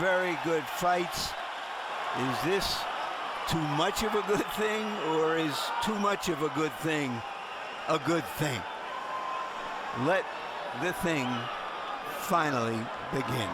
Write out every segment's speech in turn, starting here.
very good fights. Is this too much of a good thing, or is too much of a good thing a good thing? Let the thing finally begin.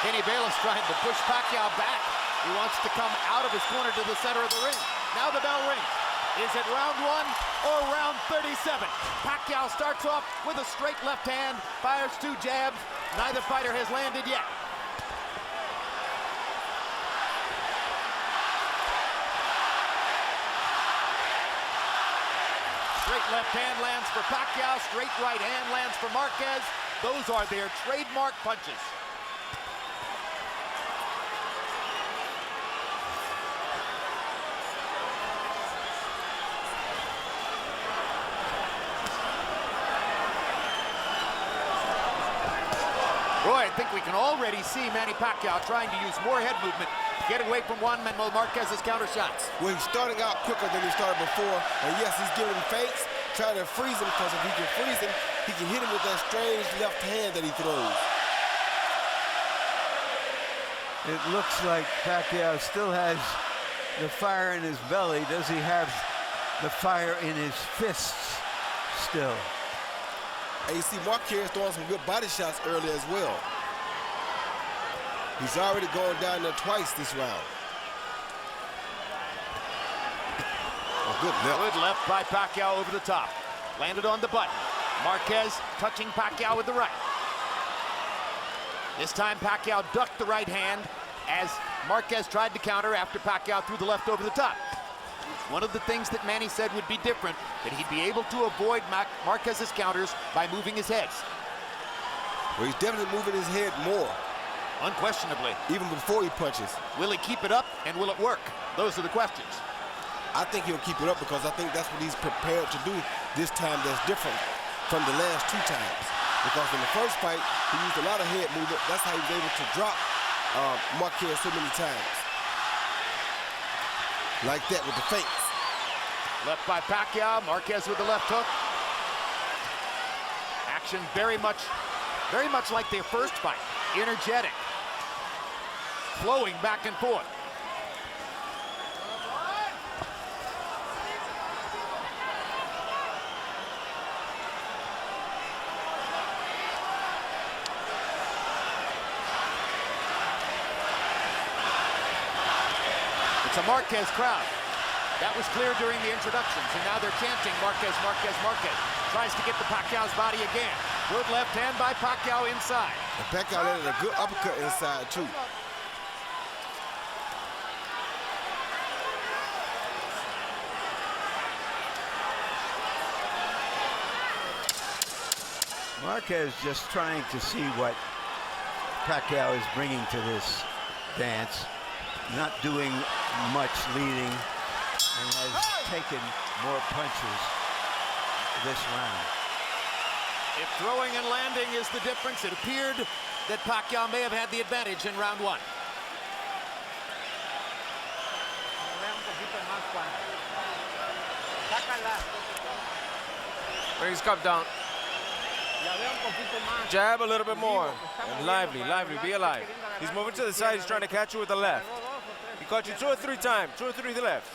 Kenny Bayless trying to push Pacquiao back. He wants to come out of his corner to the center of the ring. Now the bell rings. Is it round 1 or round 37? Pacquiao starts off with a straight left hand, fires 2 jabs. Neither fighter has landed yet. Straight left hand lands for Pacquiao, straight right hand lands for Marquez. Those are their trademark punches. Roy, I think we can already see Manny Pacquiao trying to use more head movement to get away from Juan Manuel Marquez's counter shots. Well, he's starting out quicker than he started before, and yes, he's giving him fakes, trying to freeze him, because if he can freeze him, he can hit him with that strange left hand that he throws. It looks like Pacquiao still has the fire in his belly. Does he have the fire in his fists still? And you see Marquez throwing some good body shots earlier as well. He's already gone down there twice this round. A good left. Good left by Pacquiao over the top. Landed on the button. Marquez touching Pacquiao with the right. This time Pacquiao ducked the right hand as Marquez tried to counter after Pacquiao threw the left over the top. One of the things that Manny said would be different, that he'd be able to avoid Marquez's counters by moving his head. Well, he's definitely moving his head more. Unquestionably. Even before he punches. Will he keep it up, and will it work? Those are the questions. I think he'll keep it up, because I think that's what he's prepared to do this time that's different from the last 2 times. Because in the first fight, he used a lot of head movement. That's how he was able to drop Marquez so many times. Like that with the fakes. Left by Pacquiao, Marquez with the left hook. Action very much like their first fight. Energetic. Flowing back and forth. It's a Marquez crowd. That was clear during the introductions, and now they're chanting Marquez, Marquez, Marquez. Tries to get to Pacquiao's body again. Good left hand by Pacquiao inside. And Pacquiao landed a good uppercut inside, too. Marquez just trying to see what Pacquiao is bringing to this dance. Not doing much leading, and has taken more punches this round. If throwing and landing is the difference, it appeared that Pacquiao may have had the advantage in round 1. Bring his cup down. Jab a little bit more. And lively, be alive. He's moving to the side, he's trying to catch you with the left. He caught you 2 or 3 times, 2 or 3 lefts.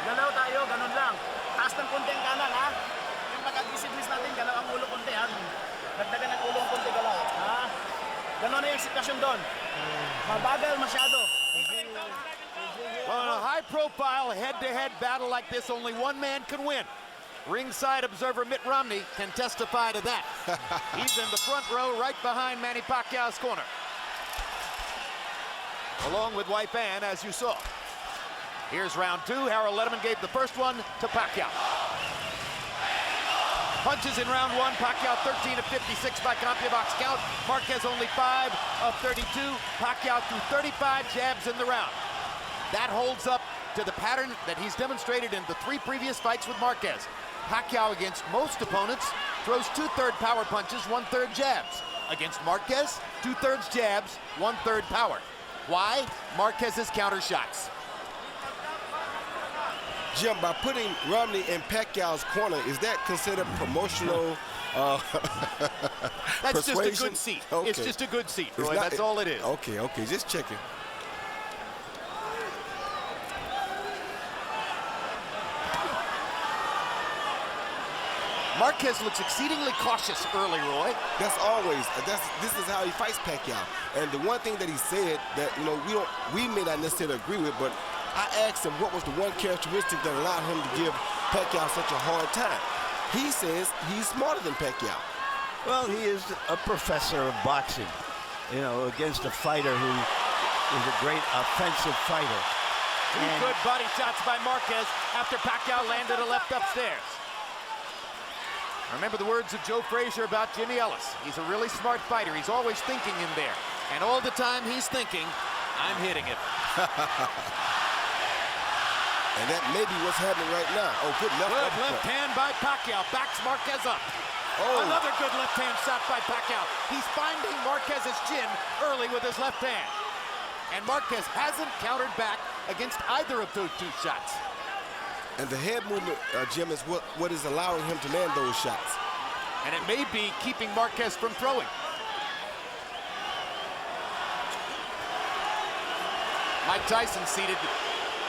Galaw tayo, ganun lang. Taas ng konti ang kanan, ha? Yung pag-aggressiveness natin, galaw ang ulo konti, ha? Dagdagan ng ulo ang konti, galaw, ha? Ganun na yung sitwasyon doon. Mabagal masyado. Well, in a high-profile head-to-head battle like this, only one man can win. Ringside observer Mitt Romney can testify to that. He's in the front row right behind Manny Pacquiao's corner. Along with wife Ann, as you saw. Here's round 2. Harold Letterman gave the first one to Pacquiao. Punches in round 1. Pacquiao 13 of 56 by CompuBox count. Marquez only 5 of 32. Pacquiao threw 35 jabs in the round. That holds up to the pattern that he's demonstrated in the 3 previous fights with Marquez. Pacquiao, against most opponents, throws 2/3 power punches, 1/3 jabs. Against Marquez, 2/3 jabs, 1/3 power. Why? Marquez's counter shots. Jim, by putting Romney in Pacquiao's corner, is that considered promotional That's persuasion? just a good seat. Okay. It's just a good seat, It's Roy. not- That's all it is. Okay, okay, just checking. Marquez looks exceedingly cautious early, Roy. That's always. This is how he fights Pacquiao. And the one thing that he said that we may not necessarily agree with, but I asked him what was the one characteristic that allowed him to give Pacquiao such a hard time. He says he's smarter than Pacquiao. Well, he is a professor of boxing, you know, against a fighter who is a great offensive fighter. Two good body shots by Marquez after Pacquiao landed a left upstairs. Remember the words of Joe Frazier about Jimmy Ellis. He's a really smart fighter. He's always thinking in there. And all the time he's thinking, I'm hitting it. And that may be what's happening right now. Oh, good left Good uppercut. left hand by Pacquiao. Backs Marquez up. Oh. Another good left hand shot by Pacquiao. He's finding Marquez's chin early with his left hand. And Marquez hasn't countered back against either of those two shots. And the head movement, Jim, is what is allowing him to land those shots. And it may be keeping Marquez from throwing. Mike Tyson seated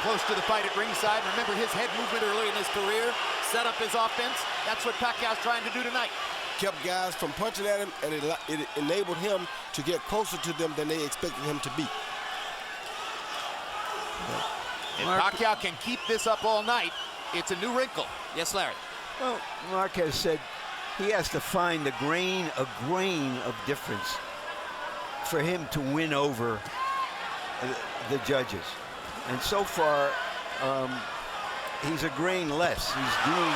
close to the fight at ringside. Remember his head movement early in his career, set up his offense. That's what Pacquiao's trying to do tonight. Kept guys from punching at him, and it enabled him to get closer to them than they expected him to be. If Pacquiao can keep this up all night, it's a new wrinkle. Yes, Larry. Well, Marquez said he has to find a grain of difference for him to win over the judges. And so far, he's a grain less. He's doing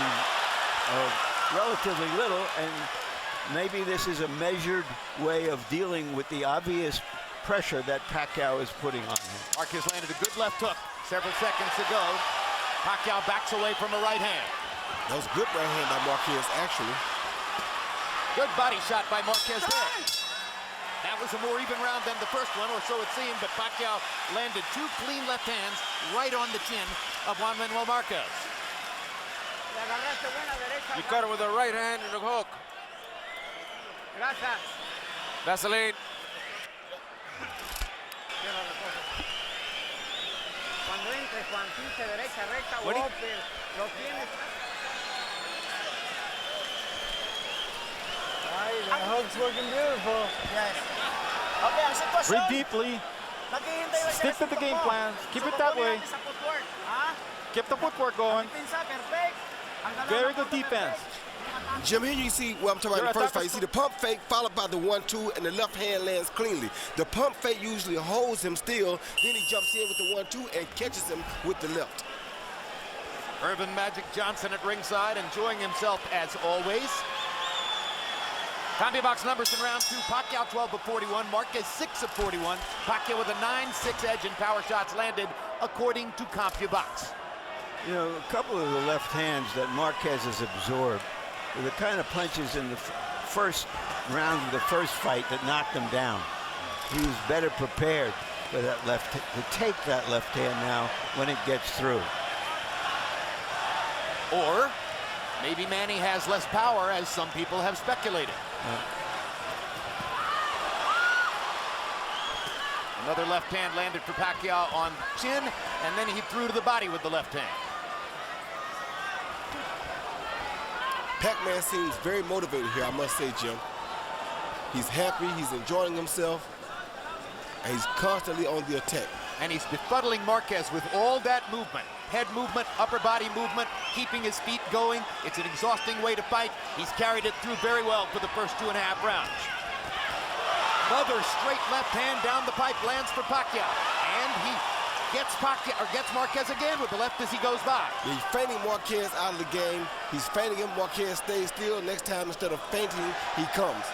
relatively little, and maybe this is a measured way of dealing with the obvious pressure that Pacquiao is putting on him. Marquez landed a good left hook several seconds ago. Pacquiao backs away from a right hand. That was a good right hand by Marquez, actually. Good body shot by Marquez there. That was a more even round than the first one, or so it seemed, but Pacquiao landed two clean left hands right on the chin of Juan Manuel Marquez. You cut him with the right hand and a hook. Vaseline. What do you- The hook's looking beautiful. Yes. Okay, ang sitwasyon. Breathe deeply. Naghihintay lang Stick to the game plan. Keep it that way. Sa footwork. Ha? Keep the footwork going. Pinsa, perfect. Ang ganda Very ng good defense. Jim, here you see, well, I'm talking about the first fight. You see the pump fake followed by the 1-2, and the left hand lands cleanly. The pump fake usually holds him still, then he jumps in with the 1-2 and catches him with the left. Irvin Magic Johnson at ringside, enjoying himself as always. CompuBox numbers in round two. Pacquiao 12 of 41, Marquez 6 of 41. Pacquiao with a 9-6 edge in power shots landed, according to CompuBox. You know, a couple of the left hands that Marquez has absorbed were the kind of punches in the first round of the first fight that knocked him down. He was better prepared for that to take that left hand now when it gets through. Or maybe Manny has less power, as some people have speculated. Another left hand landed for Pacquiao on chin, and then he threw to the body with the left hand. Pac-Man seems very motivated here, I must say, Jim. He's happy, he's enjoying himself, and he's constantly on the attack. And he's befuddling Marquez with all that movement. Head movement, upper body movement, keeping his feet going. It's an exhausting way to fight. He's carried it through very well for the first 2.5 rounds. Another straight left hand down the pipe lands for Pacquiao. And he gets Marquez again with the left as he goes by. He's feinting Marquez out of the game. He's feinting him. Marquez stays still. Next time, instead of feinting, he comes.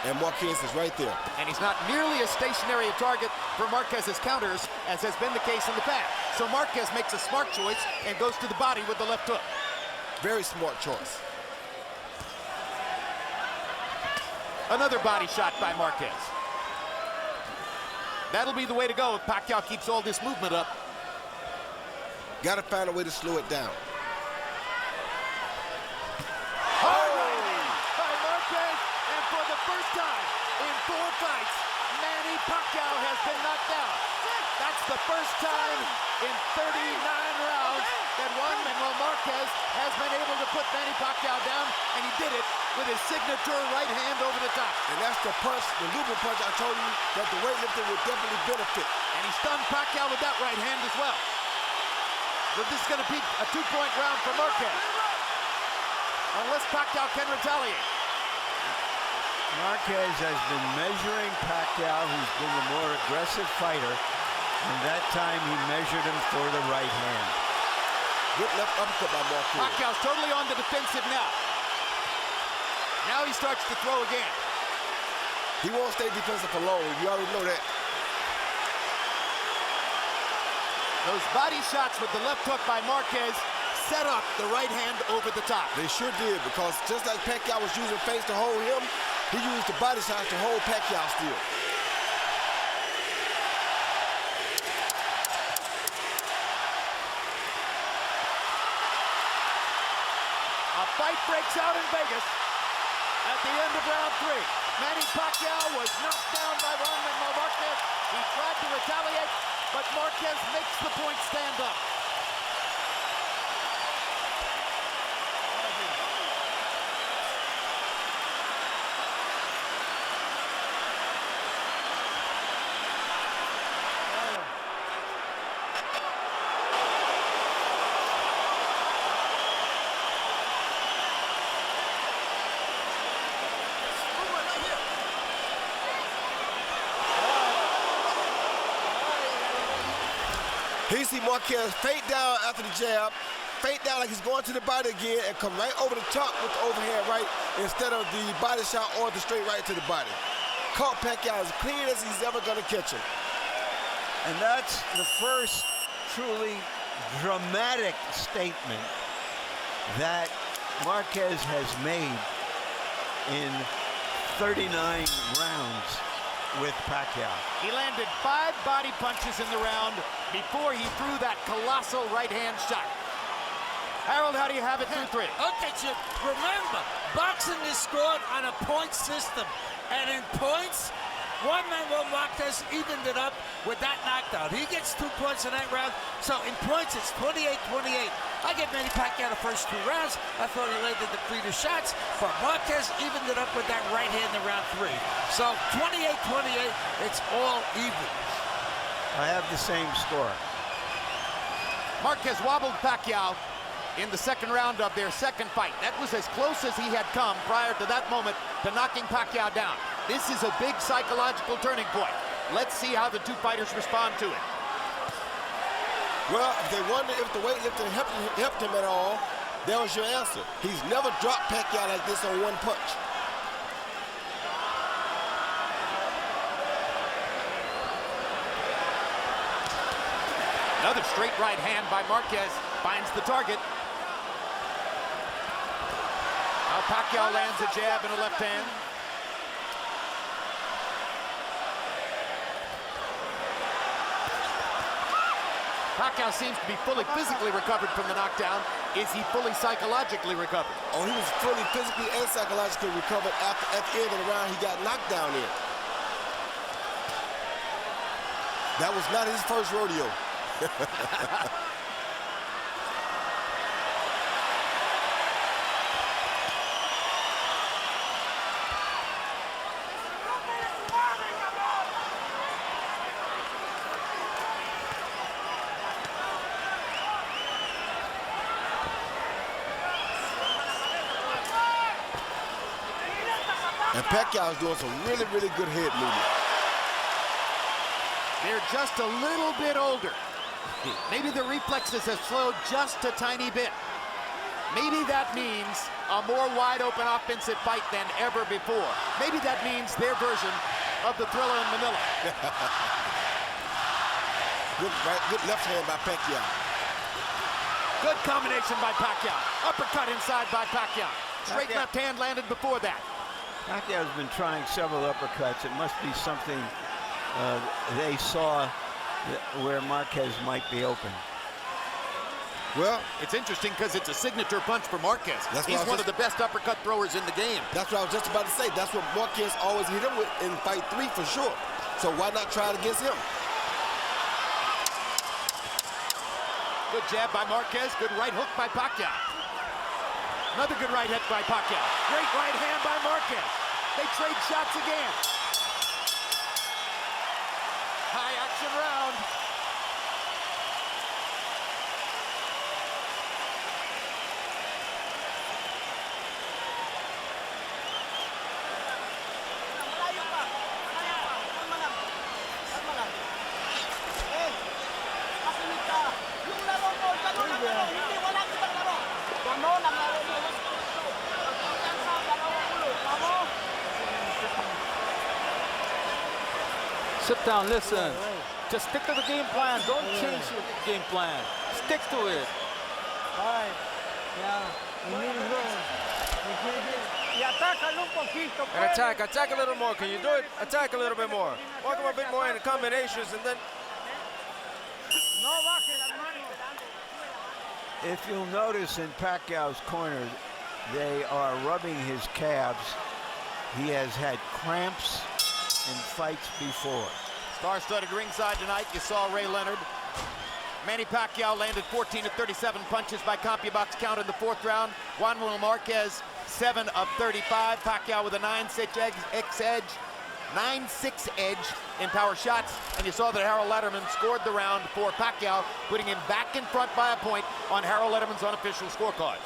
And Marquez is right there. And he's not nearly as stationary a target for Marquez's counters as has been the case in the past. So Marquez makes a smart choice and goes to the body with the left hook. Very smart choice. Another body shot by Marquez. That'll be the way to go if Pacquiao keeps all this movement up. Got to find a way to slow it down. Hard right hand by Marquez, and for the first time in 4 fights, Manny Pacquiao has been knocked down. That's the first time in 39 rounds that Juan Manuel Marquez has been able to put Manny Pacquiao down, and he did it with his signature right hand over the top. And that's the punch, the looping punch I told you that the weightlifter would definitely benefit. And he stunned Pacquiao with that right hand as well. But this is going to be a 2-point round for Marquez, unless Pacquiao can retaliate. Marquez has been measuring Pacquiao, who's been the more aggressive fighter, and that time he measured him for the right hand. Good left uppercut by Marquez. Pacquiao's totally on the defensive now. Now he starts to throw again. He won't stay defensive for long. You already know that. Those body shots with the left hook by Marquez set up the right hand over the top. They sure did, because just like Pacquiao was using face to hold him, he used the body shots to hold Pacquiao still. A fight breaks out in Vegas at the end of round 3. Manny Pacquiao was knocked down by Juan Manuel Marquez. He tried to retaliate, but Marquez makes the point stand up. He see Marquez fade down after the jab, fade down like he's going to the body again, and come right over the top with the overhand right instead of the body shot or the straight right to the body. Caught Pacquiao as clean as he's ever going to catch him. And that's the first truly dramatic statement that Marquez has made in 39 rounds with Pacquiao. He landed 5 body punches in the round before he threw that colossal right hand shot. Harold, how do you have it through 3? Okay, Chip, remember, boxing is scored on a point system. And in points, Juan Manuel Marquez evened it up with that knockdown. He gets 2 points in that round. So in points, it's 28-28. I give Manny Pacquiao the first 2 rounds. I thought he landed the cleaner shots, but Marquez evened it up with that right hand in round 3. So 28-28, it's all even. I have the same score. Marquez wobbled Pacquiao in the second round of their second fight. That was as close as he had come prior to that moment to knocking Pacquiao down. This is a big psychological turning point. Let's see how the 2 fighters respond to it. Well, if they wonder if the weightlifting helped him at all, that was your answer. He's never dropped Pacquiao like this on 1 punch. Another straight right hand by Marquez finds the target. Now Pacquiao lands a jab and a left hand. Pacquiao seems to be fully physically recovered from the knockdown. Is he fully psychologically recovered? Oh, he was fully physically and psychologically recovered at the end of the round he got knocked down in. That was not his first rodeo. And Pacquiao is doing some really, really good head movement. They're just a little bit older. Maybe the reflexes have slowed just a tiny bit. Maybe that means a more wide-open offensive fight than ever before. Maybe that means their version of the Thriller in Manila. Good left hand by Pacquiao. Good combination by Pacquiao. Uppercut inside by Pacquiao. Straight left hand landed before that. Pacquiao's been trying several uppercuts. It must be something they saw where Marquez might be open. Well, It's interesting because it's a signature punch for Marquez. That's He's what I was one of the best uppercut throwers in the game. that's what I was just about to say. That's what Marquez always hit him with in fight 3 for sure. So why not try it against him? Good jab by Marquez. Good right hook by Pacquiao. Another good right hook by Pacquiao. Great right hand by Marquez. They trade shots again. High action round. Malayo pa. Malayo pa. Kalma lang. Kalma lang. Makinig ka. Yung laro mo, ganun ang laro. Hindi, wala kitang laro. Ganun ang laro mo. Pagkakang sa dalawang ulo. Tama? Sit down, listen. Just stick to the game plan. Don't change your game plan. Stick to it. And attack a little more. Can you do it? Attack a little bit more. Walk him a bit more in the combinations, and then If you'll notice in Pacquiao's corner, they are rubbing his calves. He has had cramps in fights before. Star-studded ringside tonight. You saw Ray Leonard. Manny Pacquiao landed 14 of 37 punches by CompuBox count in the 4th round. Juan Manuel Marquez, 7 of 35. Pacquiao with a 9-6 edge in power shots. And you saw that Harold Letterman scored the round for Pacquiao, putting him back in front by a point on Harold Letterman's unofficial scorecard.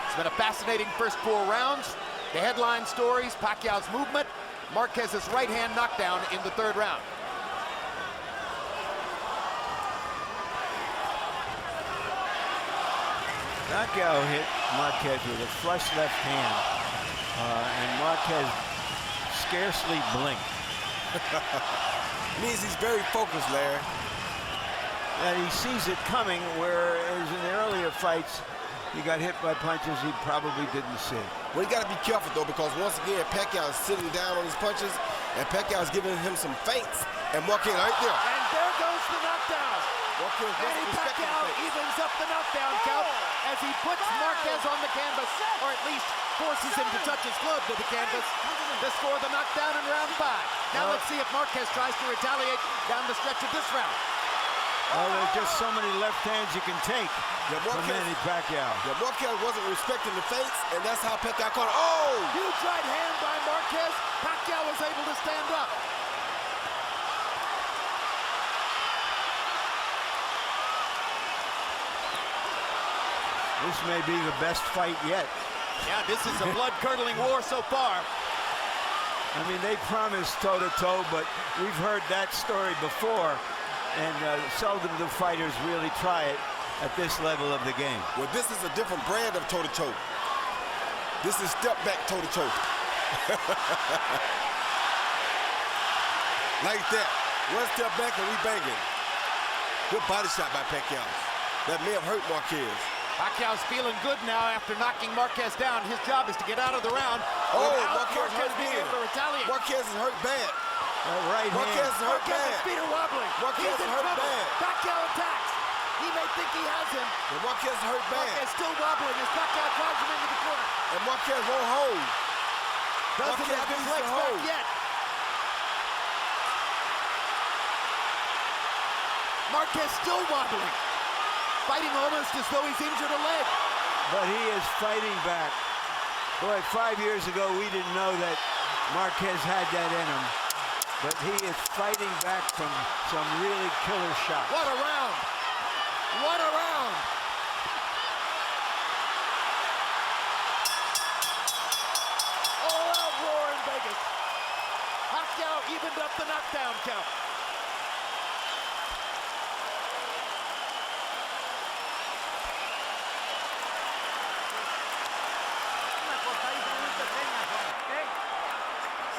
It's been a fascinating first 4 rounds. The headline stories: Pacquiao's movement, Marquez's right hand knockdown in the 3rd round. Pacquiao hit Marquez with a flush left hand, and Marquez scarcely blinked. Means he's very focused, Larry. And he sees it coming, whereas in the earlier fights, he got hit by punches he probably didn't see. Well, you got to be careful, though, because once again, Pacquiao is sitting down on his punches, and Pacquiao is giving him some feints, and Marquez right there. And there goes the knockdown. Marquez Manny wasn't respecting Pacquiao the feint. evens up the knockdown count as he puts Marquez on the canvas, or at least forces him to touch his glove to the canvas to score the knockdown in round 5. Now let's see if Marquez tries to retaliate down the stretch of this round. Oh, there's just so many left hands you can take from Manny Pacquiao. Yeah, Marquez wasn't respecting the feints, and that's how Pacquiao caught. Oh! Huge right hand by Marquez. Pacquiao was able to stand up. This may be the best fight yet. Yeah, this is a blood-curdling war so far. I mean, they promised toe-to-toe, but we've heard that story before, and seldom do fighters really try it at this level of the game. Well, this is a different brand of toe-to-toe. This is step-back toe-to-toe. Like that. One step back and we banging. Good body shot by Pacquiao. That may have hurt Marquez. Pacquiao's feeling good now after knocking Marquez down. His job is to get out of the round. Oh, without Marquez being hurt able to retaliate. Marquez is hurt bad. Right Marquez hand. is hurt Marquez's bad. feet are wobbling. Marquez He's is in hurt trouble. bad. Pacquiao attacks. He may think he has him. And Marquez is hurt bad. Marquez still wobbling as Pacquiao drives him into the corner. And Marquez won't hold. Doesn't Marquez have his needs to legs back hold. yet. Marquez still wobbling. Fighting almost as though he's injured a leg. But he is fighting back. Boy, 5 years ago, we didn't know that Marquez had that in him. But he is fighting back from some really killer shots. What a round. What a round. All out roar in Vegas. Pacquiao evened up the knockdown count.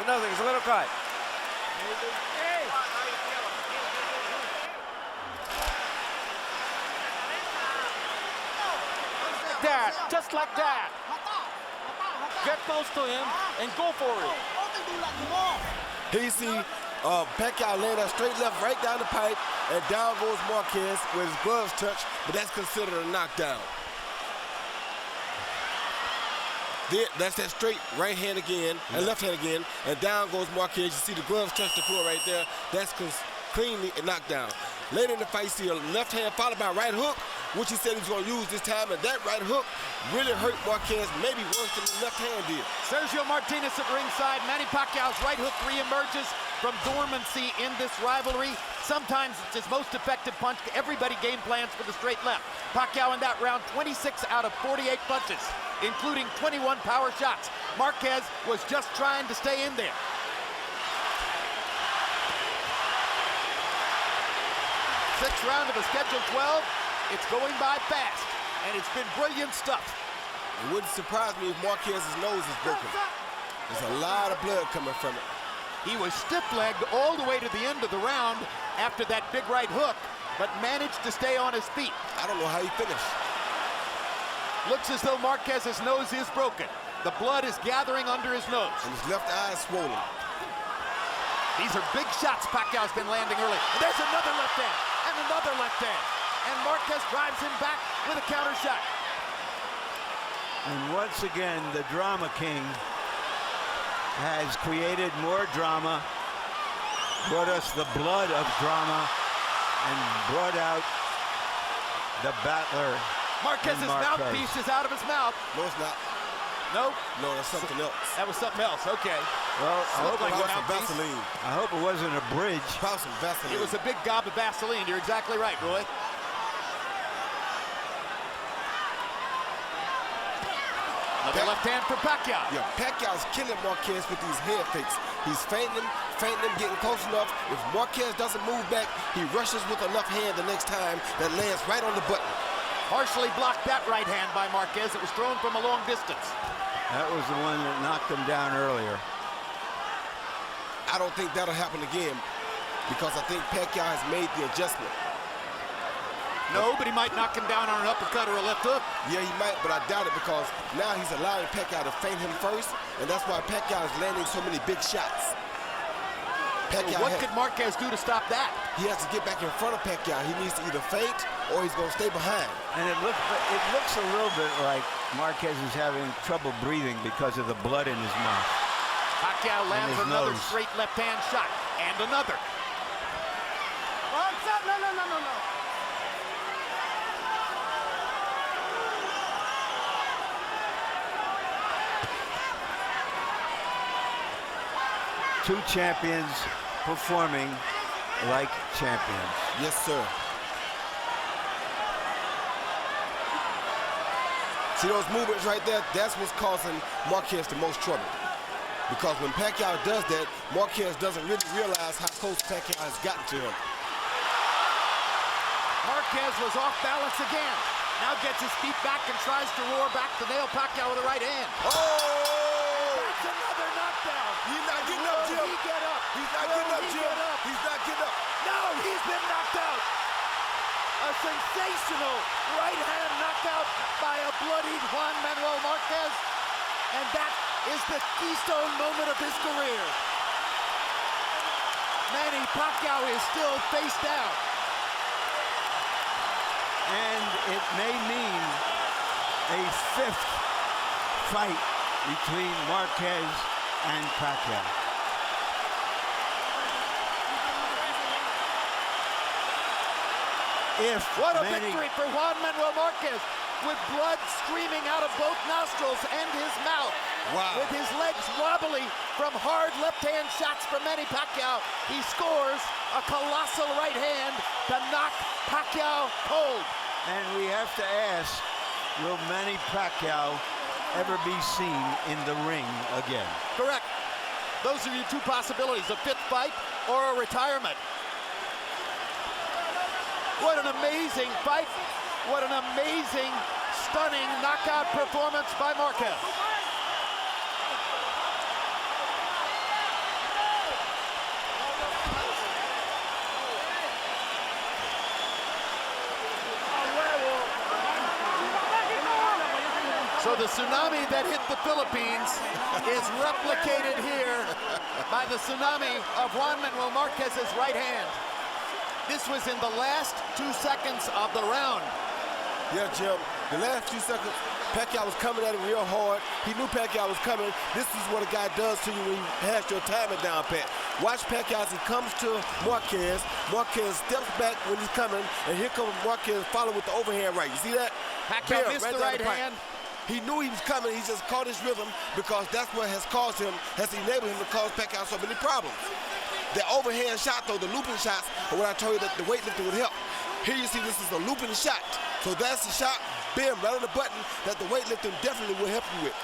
it's nothing. It's a little cut. that, just like that. Get close to him and go for it. Here you see Pacquiao laying that straight left right down the pipe, and down goes Marquez with his gloves touch, but that's considered a knockdown. Then, that's that straight right hand again, and left hand again, and down goes Marquez. You see the gloves touch the floor right there. That's cleanly a knockdown. Later in the fight, you see a left hand followed by a right hook, which he said he was going to use this time, and that right hook really hurt Marquez, maybe worse than the left hand did. Sergio Martinez at ringside. Manny Pacquiao's right hook reemerges from dormancy in this rivalry. Sometimes it's his most effective punch. Everybody game plans for the straight left. Pacquiao in that round, 26 out of 48 punches, including 21 power shots. Marquez was just trying to stay in there. Sixth round of a scheduled 12. It's going by fast, and it's been brilliant stuff. It wouldn't surprise me if Marquez's nose is broken. There's a lot of blood coming from it. He was stiff-legged all the way to the end of the round after that big right hook, but managed to stay on his feet. I don't know how he finished. Looks as though Marquez's nose is broken. The blood is gathering under his nose. And his left eye is swollen. These are big shots Pacquiao's been landing early. And there's another left hand, and another left hand. And Marquez drives him back with a counter shot. And once again, the Drama King has created more drama, brought us the blood of drama, and brought out the battler. Marquez's mouthpiece is out of his mouth. No, it's not. No? No, that's something else. That was something else, okay. Well, I hope, like some Vaseline. I hope it wasn't a bridge. Probably some Vaseline. It was a big gob of Vaseline. You're exactly right, Roy. Another left hand for Pacquiao. Yeah, Pacquiao's killing Marquez with these head fakes. He's feinting him, getting close enough. If Marquez doesn't move back, he rushes with a left hand the next time that lands right on the button. Partially blocked that right hand by Marquez. It was thrown from a long distance. That was the one that knocked him down earlier. I don't think that'll happen again because I think Pacquiao has made the adjustment. No, but he might knock him down on an uppercut or a left hook. Yeah, he might, but I doubt it because now he's allowing Pacquiao to feint him first, and that's why Pacquiao is landing so many big shots. What could Marquez do to stop that? He has to get back in front of Pacquiao. He needs to either feint or he's going to stay behind. And it looks a little bit like Marquez is having trouble breathing because of the blood in his mouth. Pacquiao lands another straight left-hand shot, and another. No. Two champions performing like champions. Yes, sir. See those movements right there? That's what's causing Marquez the most trouble. Because when Pacquiao does that, Marquez doesn't really realize how close Pacquiao has gotten to him. Marquez was off balance again. Now gets his feet back and tries to roar back to nail Pacquiao with the right hand. Oh! That's another knockdown. He's not getting up, Jim. He get up? He's not getting up, Jim. He's not getting up. No, he's been knocked out. A sensational right hand knockout by a bloodied Juan Manuel Marquez. And that is the keystone moment of his career. Manny Pacquiao is still face down. And it may mean a fifth fight between Marquez and Pacquiao. What a victory for Juan Manuel Marquez, with blood streaming out of both nostrils and his mouth. Wow. With his legs wobbly from hard left-hand shots from Manny Pacquiao, he scores a colossal right hand to knock Pacquiao cold. And we have to ask, will Manny Pacquiao ever be seen in the ring again? Correct. Those are your two possibilities, a fifth fight or a retirement. What an amazing fight. What an amazing, stunning knockout performance by Marquez. the tsunami that hit the Philippines is replicated here by the tsunami of Juan Manuel Marquez's right hand. This was in the last 2 seconds of the round. Yeah, Jim, the last few seconds, Pacquiao was coming at him real hard. He knew Pacquiao was coming. This is what a guy does to you when you has your timing down pat. Watch Pacquiao as he comes to Marquez. Marquez steps back when he's coming, and here comes Marquez following with the overhand right. You see that? Pacquiao missed the right hand. He knew he was coming. He just caught his rhythm because that's what has caused him, has enabled him to cause Pacquiao so many problems. The overhand shot, though, the looping shots, are what I told you that the weightlifting would help. Here you see this is a looping shot. So that's the shot, bam, right on the button that the weightlifting definitely will help you with.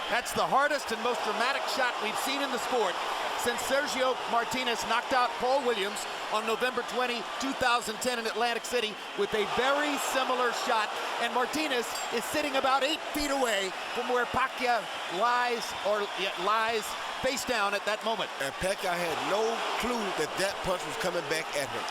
That's the hardest and most dramatic shot we've seen in the sport since Sergio Martinez knocked out Paul Williams on November 20, 2010 in Atlantic City with a very similar shot. And Martinez is sitting about 8 feet away from where Pacquiao lies face down at that moment. And Pacquiao had no clue that that punch was coming back at him.